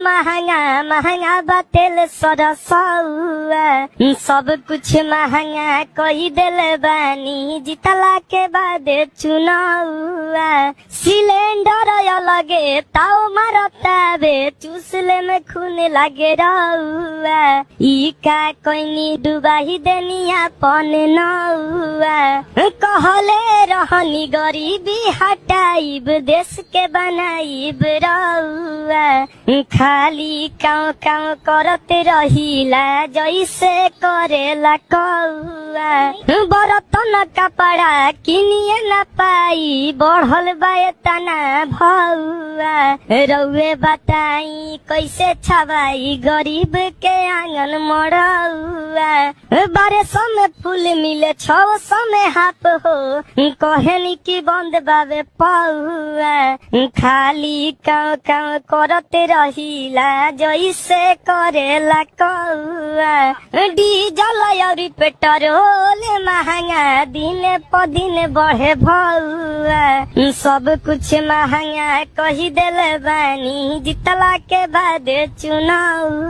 महंगा महंगा बा तेल सरसौआ, सब कुछ महंगा कही दिल बानी जितला के बाद चुनावा। सिलेंडर अलगे ताव मारतावे, चूसले में खून लागे रहुआ। ई का कोइनी डुबाही देनिया पन नौआ। कहले रहनी गरीबी हटाइब, देश के बनाइब रहुआ। खाली काव काव करते रहिला, जैसे करेला कौआ। बरतन कपड़ा किनिए न पाई, बढ़ल बा तना भौआ। रउए बताई कैसे छवाई गरीब के आंगन मरौआ। 1200 में फूल मिले 600 में हाफ हो, कहनी की बंद बावे पौआ। खाली काव काव करते रहिला, जैसे करेला कौआ। डीजल और पेट्रोल महंगा दिन प दिन बढ़े भौआ। सब कुछ महंगा कही दिल बानी जितला के बाद चुनाव।